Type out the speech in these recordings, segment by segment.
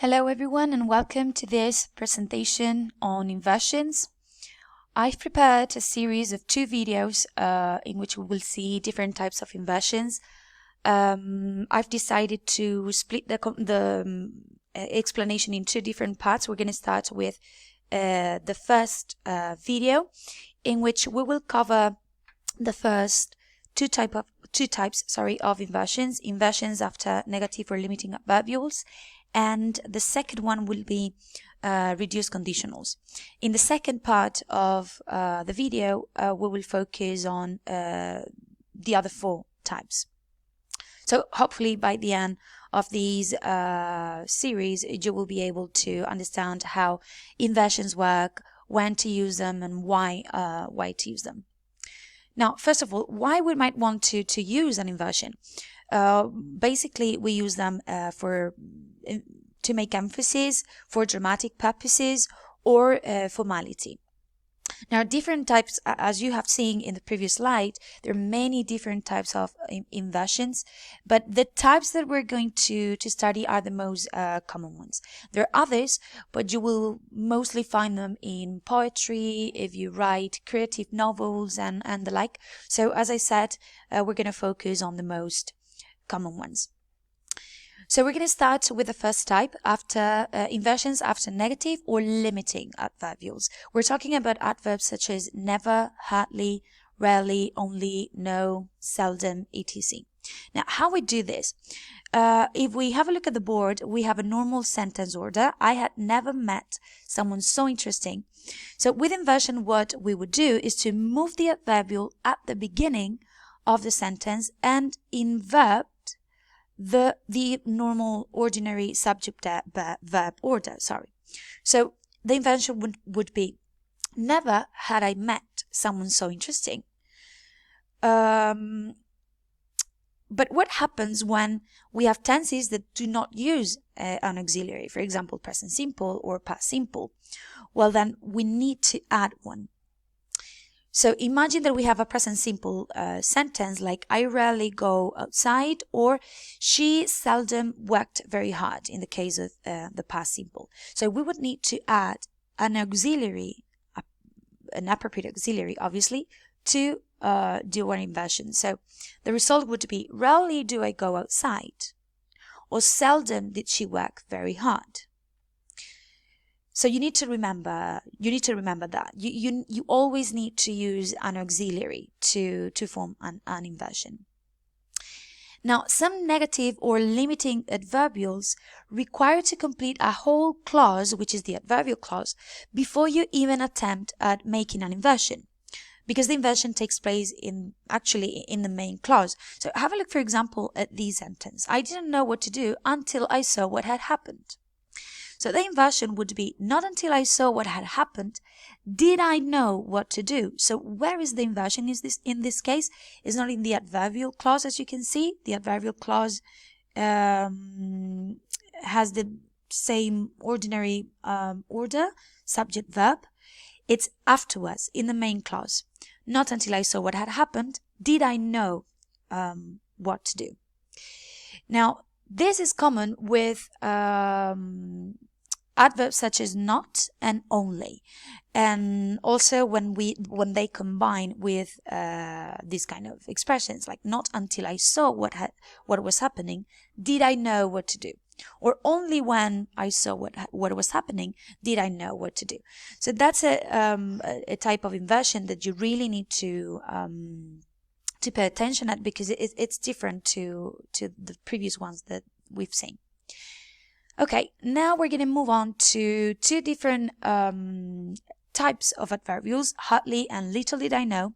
Hello everyone and welcome to this presentation on inversions. I've prepared a series of two videos in which we will see different types of inversions. I've decided to split the explanation in two different parts. We're going to start with the first video in which we will cover the first two types of inversions after negative or limiting adverbials, and the second one will be reduced conditionals. In the second part of the video, we will focus on the other four types. So hopefully by the end of these series, you will be able to understand how inversions work, when to use them, and why to use them. Now, first of all, why we might want to use an inversion? Basically, we use them to make emphasis, for dramatic purposes, or formality. Now, different types, as you have seen in the previous slide, there are many different types of inversions, but the types that we're going to study are the most common ones. There are others, but you will mostly find them in poetry, if you write creative novels and the like. So, as I said, we're going to focus on the most common ones. So we're going to start with the first type, after inversions after negative or limiting adverbials. We're talking about adverbs such as never, hardly, rarely, only, no, seldom, etc. Now, how we do this? If we have a look at the board, we have a normal sentence order. I had never met someone so interesting. So with inversion, what we would do is to move the adverbial at the beginning of the sentence and invert the normal ordinary subject verb order. So the inversion would be, never had I met someone so interesting. But what happens when we have tenses that do not use an auxiliary, for example, present simple or past simple? Well, then we need to add one. So imagine that we have a present simple sentence like I rarely go outside, or she seldom worked very hard in the case of the past simple. So we would need to add an auxiliary, an appropriate auxiliary, obviously, to do an inversion. So the result would be, rarely do I go outside, or seldom did she work very hard. So you need to remember that. You always need to use an auxiliary to form an inversion. Now, some negative or limiting adverbials require to complete a whole clause, which is the adverbial clause, before you even attempt at making an inversion, because the inversion takes place actually in the main clause. So have a look, for example, at this sentence. I didn't know what to do until I saw what had happened. So the inversion would be, not until I saw what had happened did I know what to do. So where is the inversion? In this case is not in the adverbial clause, as you can see. The adverbial clause has the same ordinary order, subject verb. It's afterwards in the main clause. Not until I saw what had happened did I know what to do. Now, this is common with adverbs such as not and only, and also when they combine with these kind of expressions like not until I saw what was happening did I know what to do, or only when I saw what was happening did I know what to do. So that's a type of inversion that you really need to pay attention at, because it's different to the previous ones that we've seen. Okay, now we're going to move on to two different types of adverbials, hardly and little did I know,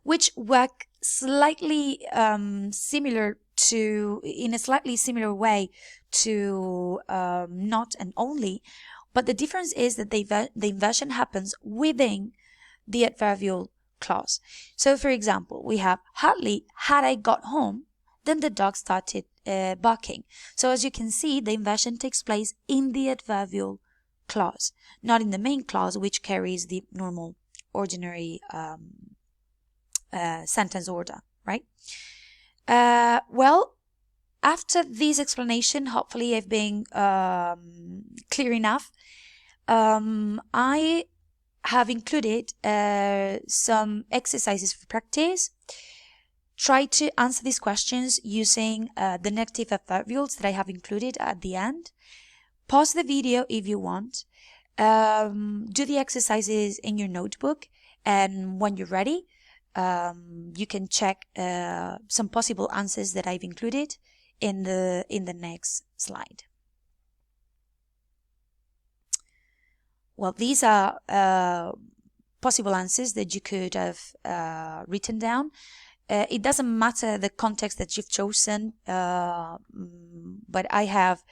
which work slightly in a slightly similar way to not and only, but the difference is that the inversion happens within the adverbial clause. So for example, we have hardly had I got home, then the dog started barking. So as you can see, the inversion takes place in the adverbial clause, not in the main clause, which carries the normal ordinary sentence order, right? Well, after this explanation, hopefully I've been clear enough. I have included some exercises for practice. Try to answer these questions using the negative adverbials that I have included at the end. Pause the video if you want. Do the exercises in your notebook, and when you're ready, you can check some possible answers that I've included in the next slide. Well, these are possible answers that you could have written down. It doesn't matter the context that you've chosen, but I have,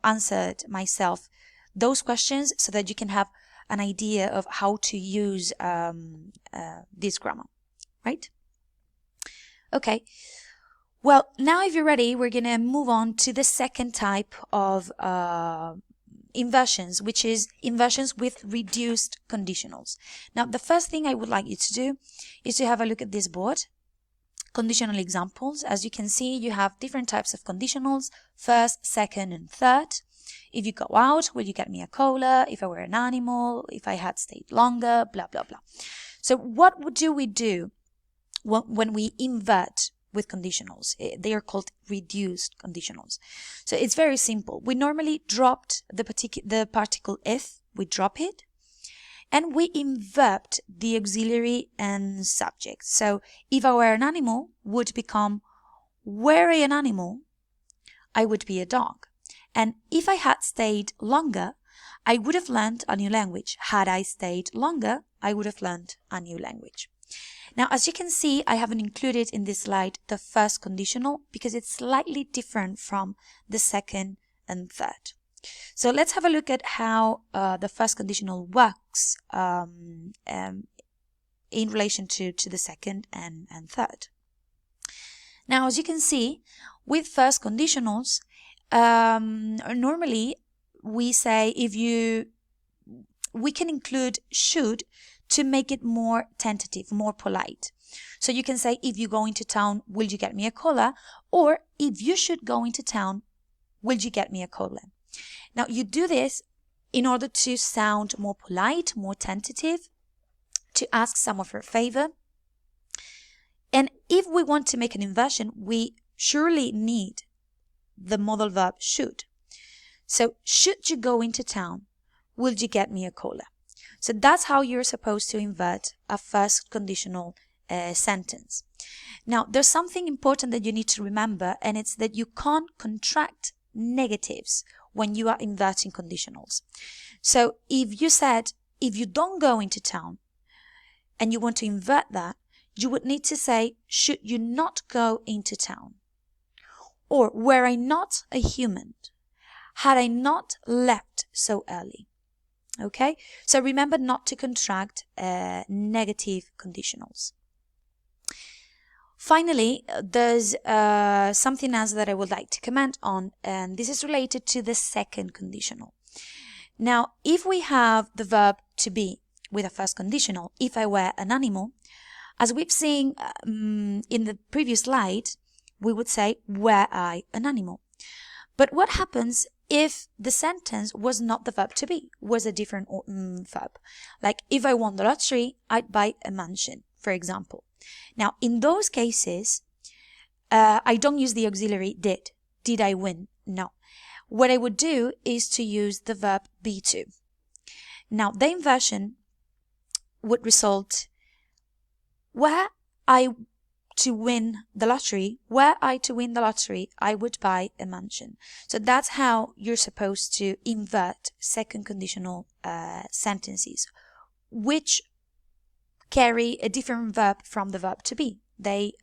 answered myself those questions so that you can have an idea of how to use this grammar, right? Okay. Well, now if you're ready, we're going to move on to the second type of inversions, which is inversions with reduced conditionals. Now, the first thing I would like you to do is to have a look at this board. Conditional examples. As you can see, you have different types of conditionals: first, second, and third. If you go out, will you get me a cola? If I were an animal, if I had stayed longer, blah, blah, blah. So what do we do when we invert with conditionals? They are called reduced conditionals. So it's very simple. We normally dropped the particle if, we drop it, and we invert the auxiliary and subject. So if I were an animal would become, were I an animal, I would be a dog. And if I had stayed longer, I would have learned a new language. Had I stayed longer, I would have learned a new language. Now, as you can see, I haven't included in this slide the first conditional because it's slightly different from the second and third. So let's have a look at how the first conditional works in relation to the second and third. Now, as you can see, with first conditionals, normally we say we can include should to make it more tentative, more polite. So you can say, if you go into town, will you get me a cola? Or if you should go into town, will you get me a cola? Now you do this in order to sound more polite, more tentative, to ask someone for a favor. And if we want to make an inversion, we surely need the modal verb should. So should you go into town, will you get me a cola? So that's how you're supposed to invert a first conditional sentence. Now, there's something important that you need to remember, and it's that you can't contract negatives when you are inverting conditionals. So if you said, if you don't go into town, and you want to invert that, you would need to say, should you not go into town? Or, were I not a human? Had I not left so early? Okay, so remember not to contract negative conditionals. Finally, there's something else that I would like to comment on, and this is related to the second conditional. Now, if we have the verb to be with a first conditional, if I were an animal, as we've seen in the previous slide, we would say, were I an animal? But what happens if the sentence was not the verb to be, was a different verb? Like, if I won the lottery, I'd buy a mansion, for example. Now, in those cases, I don't use the auxiliary did. Did I win? No. What I would do is to use the verb be to. Now, the inversion would result, were I to win the lottery, I would buy a mansion. So that's how you're supposed to invert second conditional sentences, which carry a different verb from the verb to be. They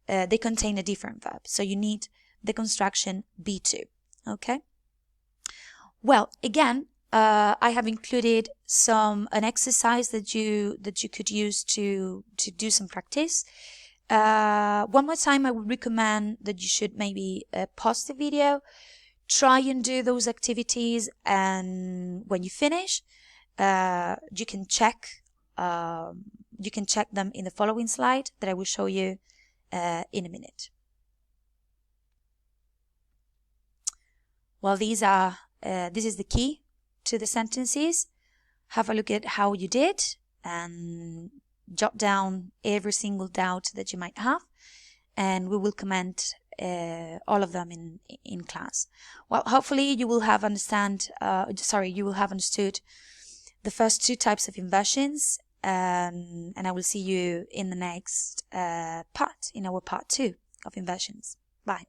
they contain a different verb. So you need the construction be to. Okay. Well, again, I have included an exercise that you could use to do some practice. One more time, I would recommend that you should maybe pause the video, try and do those activities, and when you finish, you can check them in the following slide that I will show you in a minute. Well, this is the key to the sentences. Have a look at how you did and jot down every single doubt that you might have, and we will comment all of them in class. Well, hopefully you will have understood the first two types of inversions, and I will see you in the next part, in our part 2 of inversions. Bye.